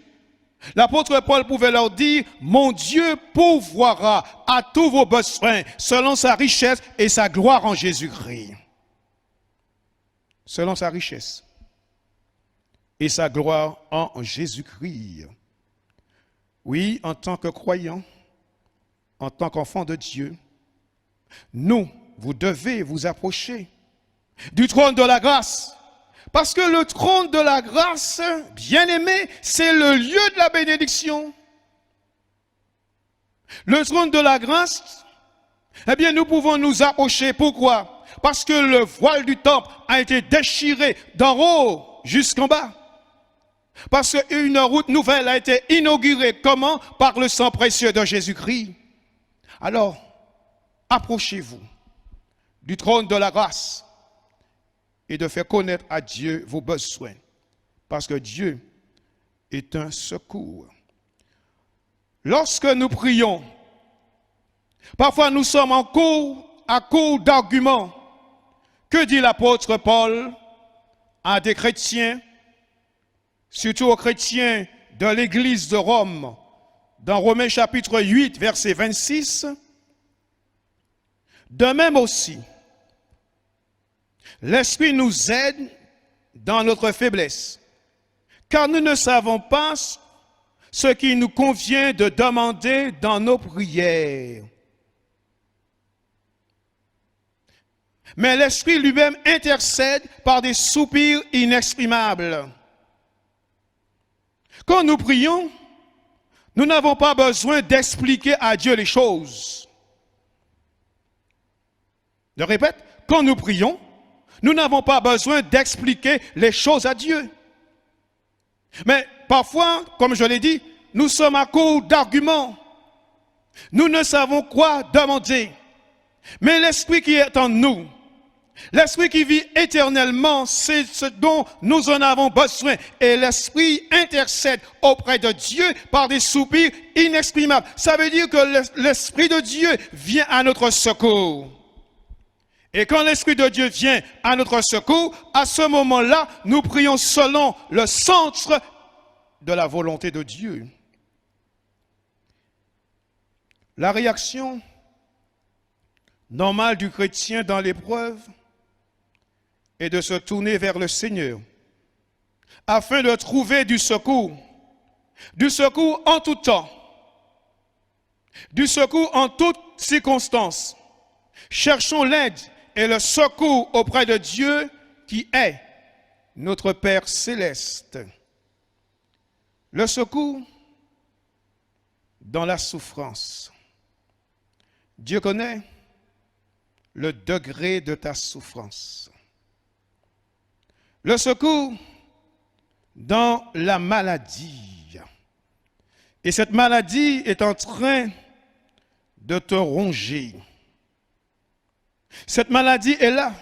L'apôtre Paul pouvait leur dire: mon Dieu pourvoira à tous vos besoins selon sa richesse et sa gloire en Jésus-Christ. Selon sa richesse et sa gloire en Jésus-Christ. Oui, en tant que croyants, en tant qu'enfants de Dieu, vous devez vous approcher du trône de la grâce. Parce que le trône de la grâce, bien-aimé, c'est le lieu de la bénédiction. Le trône de la grâce, eh bien, nous pouvons nous approcher. Pourquoi? Parce que le voile du temple a été déchiré d'en haut jusqu'en bas. Parce qu'une route nouvelle a été inaugurée. Comment? Par le sang précieux de Jésus-Christ. Alors, approchez-vous du trône de la grâce et de faire connaître à Dieu vos besoins. Parce que Dieu est un secours. Lorsque nous prions, parfois nous sommes à court d'arguments. Que dit l'apôtre Paul à des chrétiens, surtout aux chrétiens de l'église de Rome, dans Romains chapitre 8, verset 26, de même aussi, l'Esprit nous aide dans notre faiblesse, car nous ne savons pas ce qu'il nous convient de demander dans nos prières. Mais l'Esprit lui-même intercède par des soupirs inexprimables. Quand nous prions, nous n'avons pas besoin d'expliquer à Dieu les choses. Je répète, quand nous prions, nous n'avons pas besoin d'expliquer les choses à Dieu. Mais parfois, comme je l'ai dit, nous sommes à court d'arguments. Nous ne savons quoi demander. Mais l'Esprit qui est en nous, l'Esprit qui vit éternellement, c'est ce dont nous en avons besoin. Et l'Esprit intercède auprès de Dieu par des soupirs inexprimables. Ça veut dire que l'Esprit de Dieu vient à notre secours. Et quand l'Esprit de Dieu vient à notre secours, à ce moment-là, nous prions selon le centre de la volonté de Dieu. La réaction normale du chrétien dans l'épreuve est de se tourner vers le Seigneur afin de trouver du secours en tout temps, du secours en toutes circonstances. Cherchons l'aide et le secours auprès de Dieu qui est notre Père céleste. Le secours dans la souffrance. Dieu connaît le degré de ta souffrance. Le secours dans la maladie. Et cette maladie est en train de te ronger. Cette maladie est là.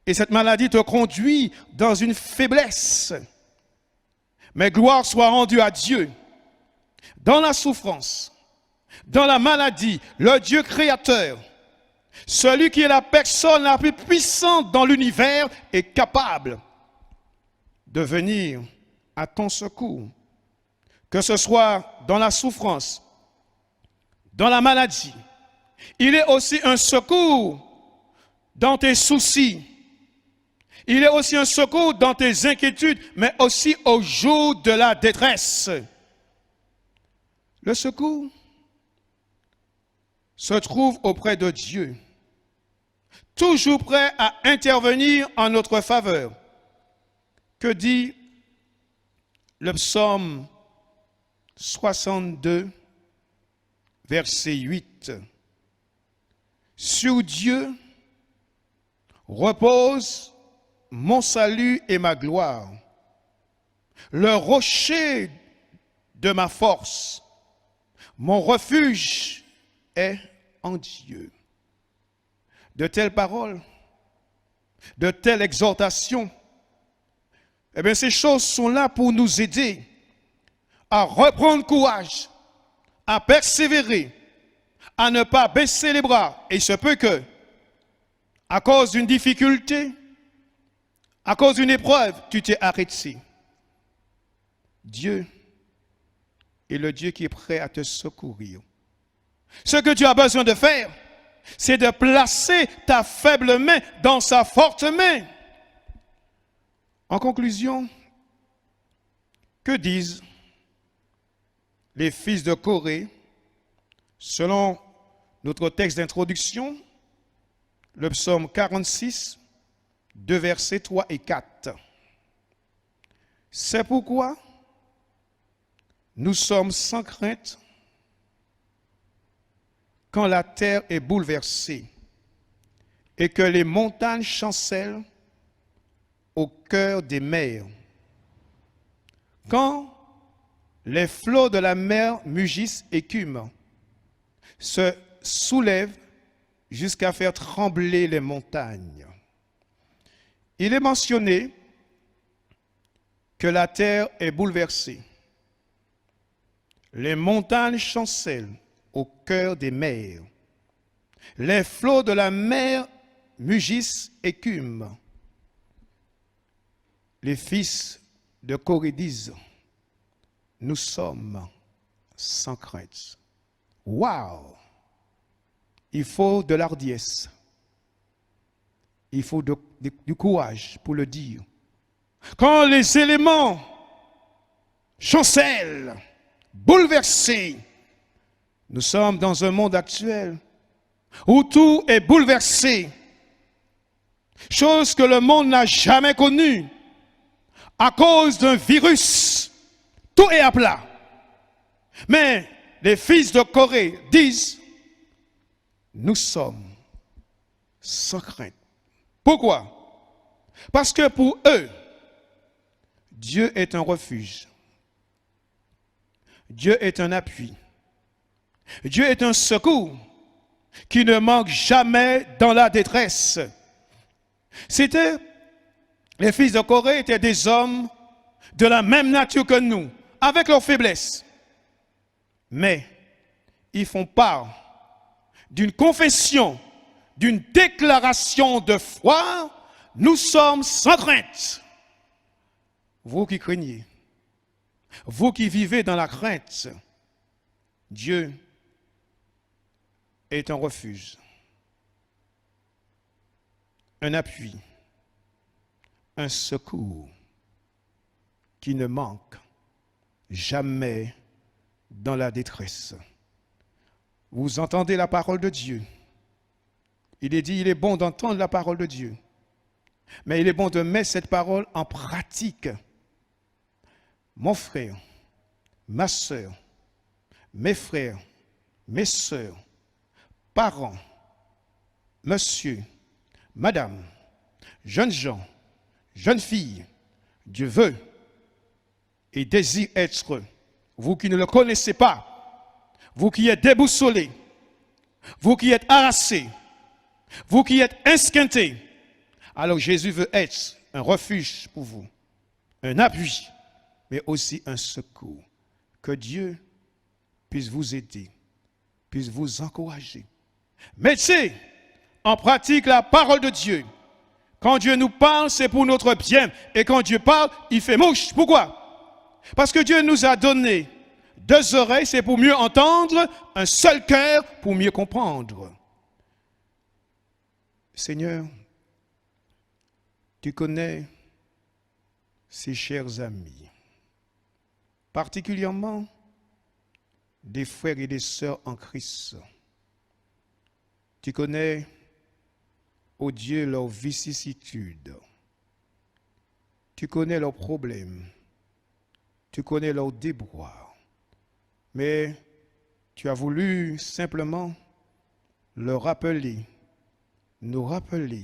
Et cette maladie te conduit dans une faiblesse. Mais gloire soit rendue à Dieu. Dans la souffrance, dans la maladie, le Dieu créateur Celui qui est la personne la plus puissante dans l'univers est capable de venir à ton secours, que ce soit dans la souffrance, dans la maladie. Il est aussi un secours dans tes soucis. Il est aussi un secours dans tes inquiétudes, mais aussi au jour de la détresse. Le secours se trouve auprès de Dieu, toujours prêt à intervenir en notre faveur. Que dit le psaume 62, verset 8? Sur Dieu repose mon salut et ma gloire, le rocher de ma force, mon refuge est en Dieu. De telles paroles, de telles exhortations, eh bien, ces choses sont là pour nous aider à reprendre courage, à persévérer, à ne pas baisser les bras. Et il se peut que, à cause d'une difficulté, à cause d'une épreuve, tu t'es arrêté. Dieu est le Dieu qui est prêt à te secourir. Ce que tu as besoin de faire, c'est de placer ta faible main dans sa forte main. En conclusion, que disent les fils de Corée selon notre texte d'introduction, le psaume 46, 2 versets 3 et 4. C'est pourquoi nous sommes sans crainte quand la terre est bouleversée et que les montagnes chancellent au cœur des mers. Quand les flots de la mer mugissent, écument, se soulèvent jusqu'à faire trembler les montagnes. Il est mentionné que la terre est bouleversée. Les montagnes chancellent au cœur des mers. Les flots de la mer mugissent, écument. Les fils de Corée disent, nous sommes sans crainte. Waouh! Il faut de l'ardiesse. Il faut du courage pour le dire. Quand les éléments chancellent, bouleversés, nous sommes dans un monde actuel où tout est bouleversé. Chose que le monde n'a jamais connue. À cause d'un virus, tout est à plat. Mais les fils de Corée disent, nous sommes sans crainte. Pourquoi? Parce que pour eux, Dieu est un refuge. Dieu est un appui. Dieu est un secours qui ne manque jamais dans la détresse. Les fils de Corée étaient des hommes de la même nature que nous, avec leurs faiblesses. Mais ils font part d'une confession, d'une déclaration de foi. Nous sommes sans crainte. Vous qui craignez, vous qui vivez dans la crainte, Dieu est un refuge, un appui, un secours qui ne manque jamais dans la détresse. Vous entendez la parole de Dieu. Il est dit, il est bon d'entendre la parole de Dieu, mais il est bon de mettre cette parole en pratique. Mon frère, ma soeur, mes frères, mes sœurs, parents, monsieur, madame, jeunes gens, jeunes filles, Dieu veut et désire être, vous qui ne le connaissez pas, vous qui êtes déboussolés, vous qui êtes harassés, vous qui êtes esquintés, alors Jésus veut être un refuge pour vous, un appui, mais aussi un secours. Que Dieu puisse vous aider, puisse vous encourager. Mettez en pratique la parole de Dieu. Quand Dieu nous parle, c'est pour notre bien. Et quand Dieu parle, il fait mouche. Pourquoi? Parce que Dieu nous a donné 2 oreilles, c'est pour mieux entendre, un seul cœur pour mieux comprendre. Seigneur, tu connais ces chers amis, particulièrement des frères et des sœurs en Christ. Tu connais, ô Dieu, leurs vicissitudes. Tu connais leurs problèmes. Tu connais leurs déboires. Mais tu as voulu simplement leur rappeler, nous rappeler,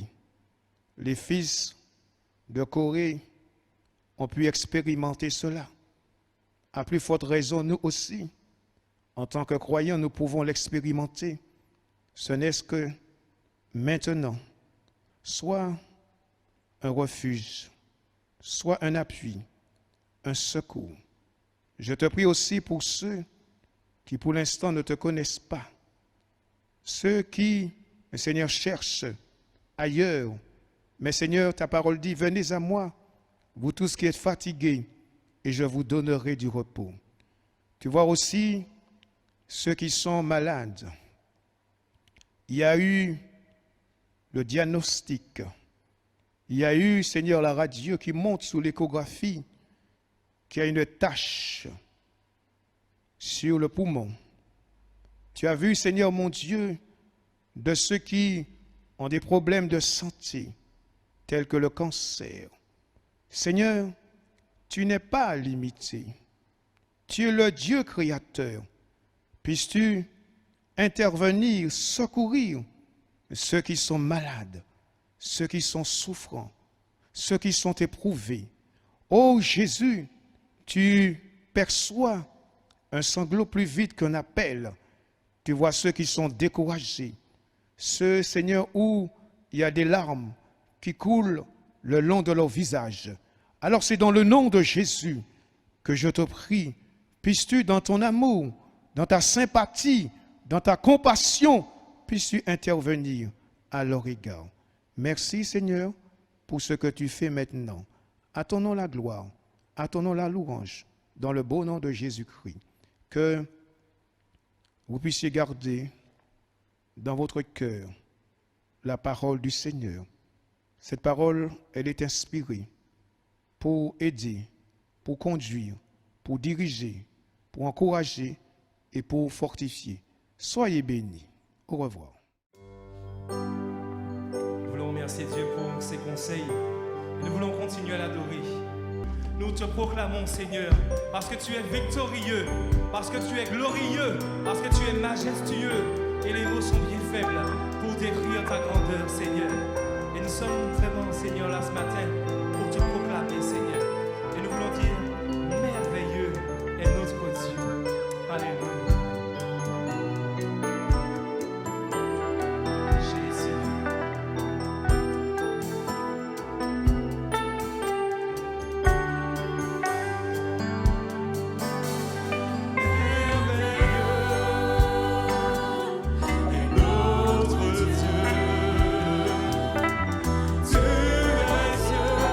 les fils de Corée ont pu expérimenter cela. À plus forte raison, nous aussi, en tant que croyants, nous pouvons l'expérimenter. Ce n'est que maintenant, soit un refuge, soit un appui, un secours. Je te prie aussi pour ceux qui pour l'instant ne te connaissent pas, ceux qui, mes Seigneur, cherchent ailleurs. Mais Seigneur, ta parole dit, venez à moi, vous tous qui êtes fatigués, et je vous donnerai du repos. Tu vois aussi ceux qui sont malades. Il y a eu le diagnostic. Il y a eu, Seigneur, la radio qui monte sous l'échographie, qui a une tache sur le poumon. Tu as vu, Seigneur mon Dieu, de ceux qui ont des problèmes de santé, tels que le cancer. Seigneur, tu n'es pas limité. Tu es le Dieu créateur. Puisses-tu intervenir, secourir ceux qui sont malades, ceux qui sont souffrants, ceux qui sont éprouvés. Ô Jésus, tu perçois un sanglot plus vite qu'un appel. Tu vois ceux qui sont découragés, ceux, Seigneur, où il y a des larmes qui coulent le long de leur visage. Alors c'est dans le nom de Jésus que je te prie, puisses-tu dans ton amour, dans ta sympathie, dans ta compassion, puisses-tu intervenir à leur égard. Merci Seigneur pour ce que tu fais maintenant. À ton nom la gloire, à ton nom la louange, dans le beau nom de Jésus-Christ. Que vous puissiez garder dans votre cœur la parole du Seigneur. Cette parole, elle est inspirée pour aider, pour conduire, pour diriger, pour encourager et pour fortifier. Soyez bénis. Au revoir. Nous voulons remercier Dieu pour ses conseils. Nous voulons continuer à l'adorer. Nous te proclamons, Seigneur, parce que tu es victorieux, parce que tu es glorieux, parce que tu es majestueux. Et les mots sont bien faibles pour décrire ta grandeur, Seigneur. Et nous sommes vraiment, Seigneur, là ce matin pour te proclamer, Seigneur. Et nous voulons dire, merveilleux est notre Dieu. Alléluia. Notre Dieu, tu es Dieu.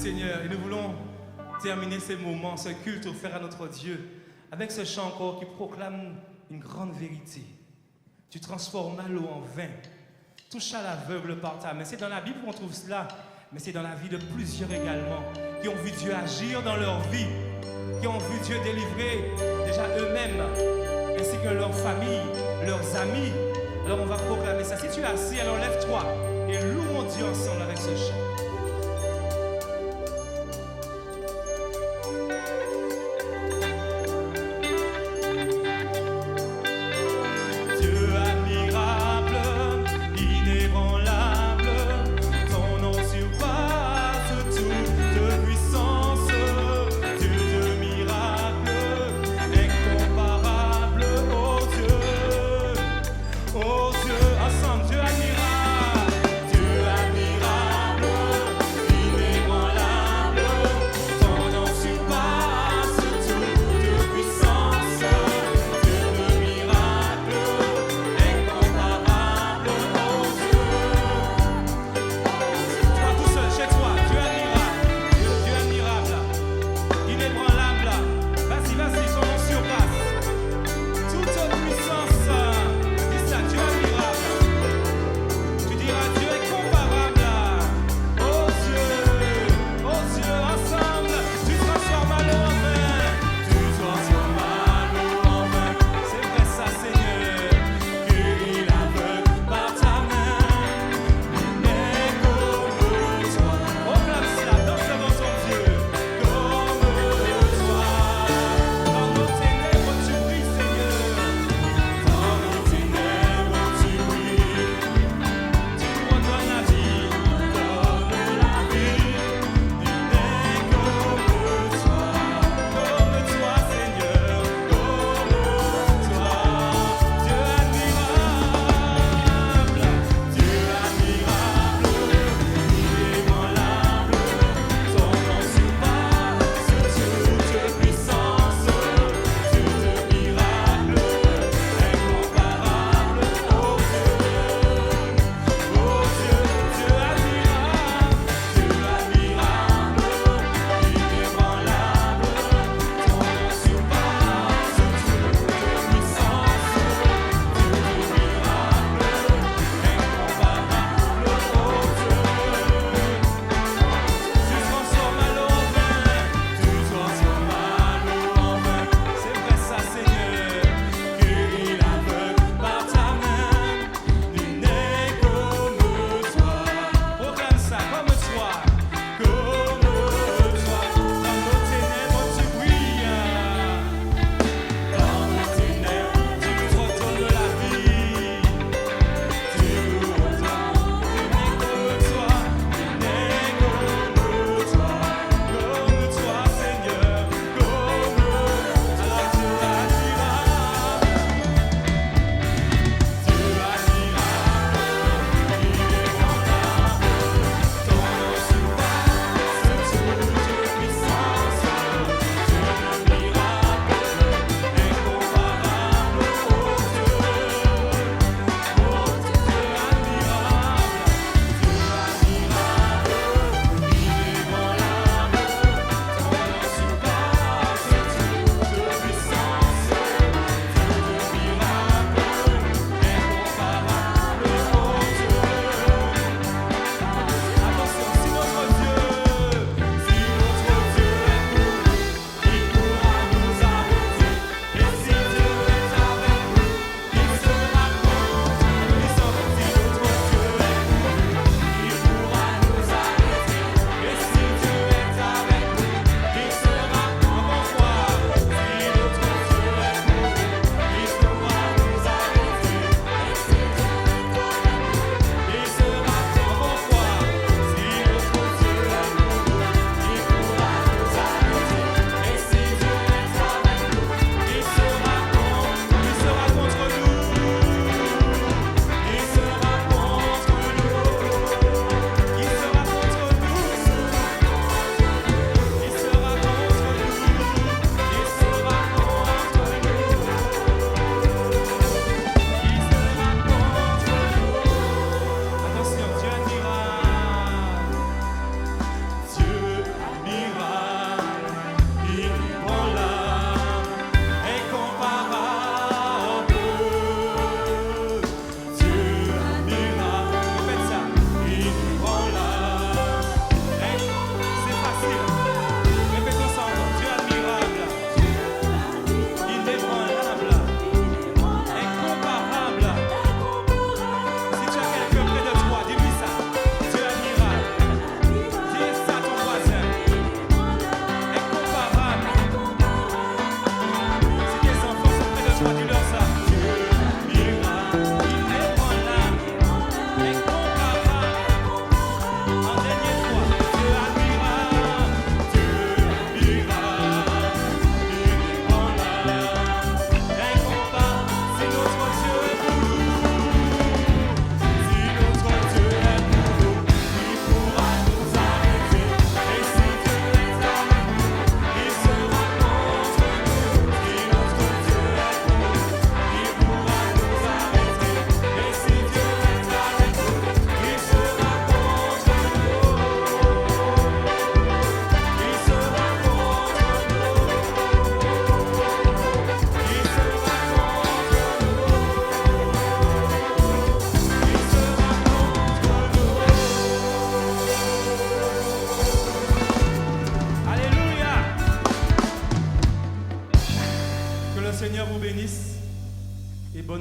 Seigneur, et nous voulons terminer ces moments, ce culte offert à notre Dieu, avec ce chant encore qui proclame une grande vérité. Tu transformas l'eau en vin, toucha l'aveugle par ta main. C'est dans la Bible qu'on trouve cela, mais c'est dans la vie de plusieurs également, qui ont vu Dieu agir dans leur vie, qui ont vu Dieu délivrer déjà eux-mêmes, ainsi que leurs familles, leurs amis. Alors on va proclamer ça. Si tu es assis, alors lève-toi et louons Dieu ensemble avec ce chant. Oh Dieu, ensemble, Dieu admirable,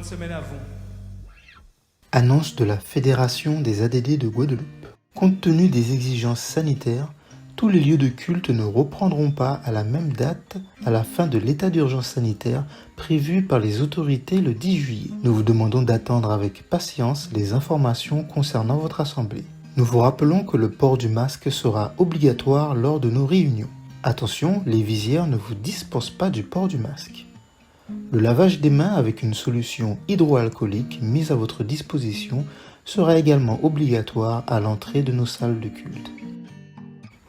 semaine à vous. Annonce de la Fédération des ADD de Guadeloupe. Compte tenu des exigences sanitaires, tous les lieux de culte ne reprendront pas à la même date à la fin de l'état d'urgence sanitaire prévu par les autorités le 10 juillet. Nous vous demandons d'attendre avec patience les informations concernant votre assemblée. Nous vous rappelons que le port du masque sera obligatoire lors de nos réunions. Attention, les visières ne vous dispensent pas du port du masque. Le lavage des mains avec une solution hydroalcoolique mise à votre disposition sera également obligatoire à l'entrée de nos salles de culte.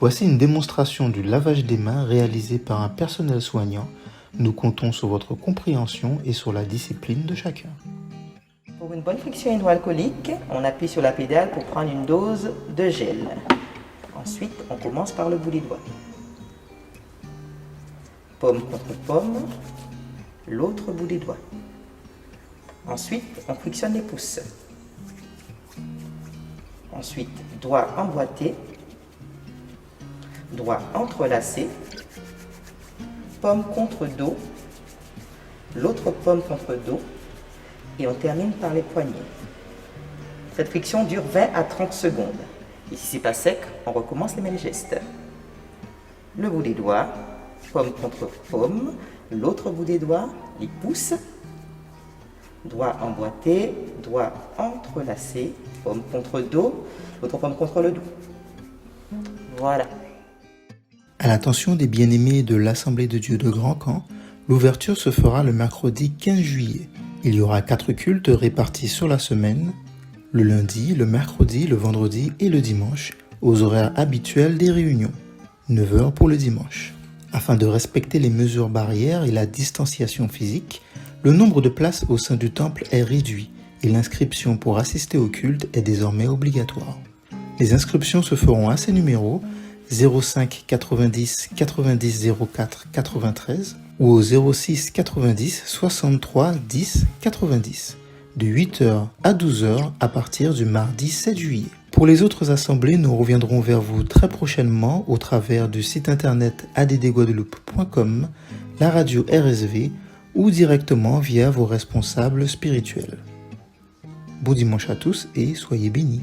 Voici une démonstration du lavage des mains réalisé par un personnel soignant. Nous comptons sur votre compréhension et sur la discipline de chacun. Pour une bonne friction hydroalcoolique, on appuie sur la pédale pour prendre une dose de gel. Ensuite, on commence par le bout des doigts. Paume contre paume, l'autre bout des doigts. Ensuite, on frictionne les pouces. Ensuite, doigt emboîté, doigt entrelacé, paume contre dos, l'autre paume contre dos, et on termine par les poignets. Cette friction dure 20 à 30 secondes. Et si c'est pas sec, on recommence les mêmes gestes. Le bout des doigts, paume contre paume, l'autre bout des doigts, les pouces, doigt emboîté, doigt entrelacé, paume contre dos, l'autre paume contre le dos. Voilà. À l'attention des bien-aimés de l'Assemblée de Dieu de Grand Camp, l'ouverture se fera le mercredi 15 juillet. Il y aura 4 cultes répartis sur la semaine, le lundi, le mercredi, le vendredi et le dimanche, aux horaires habituels des réunions, 9h pour le dimanche. Afin de respecter les mesures barrières et la distanciation physique, le nombre de places au sein du temple est réduit et l'inscription pour assister au culte est désormais obligatoire. Les inscriptions se feront à ces numéros 05 90 90 04 93 ou au 06 90 63 10 90 de 8h à 12h à partir du mardi 7 juillet. Pour les autres assemblées, nous reviendrons vers vous très prochainement au travers du site internet addguadeloupe.com, la radio RSV ou directement via vos responsables spirituels. Bon dimanche à tous et soyez bénis.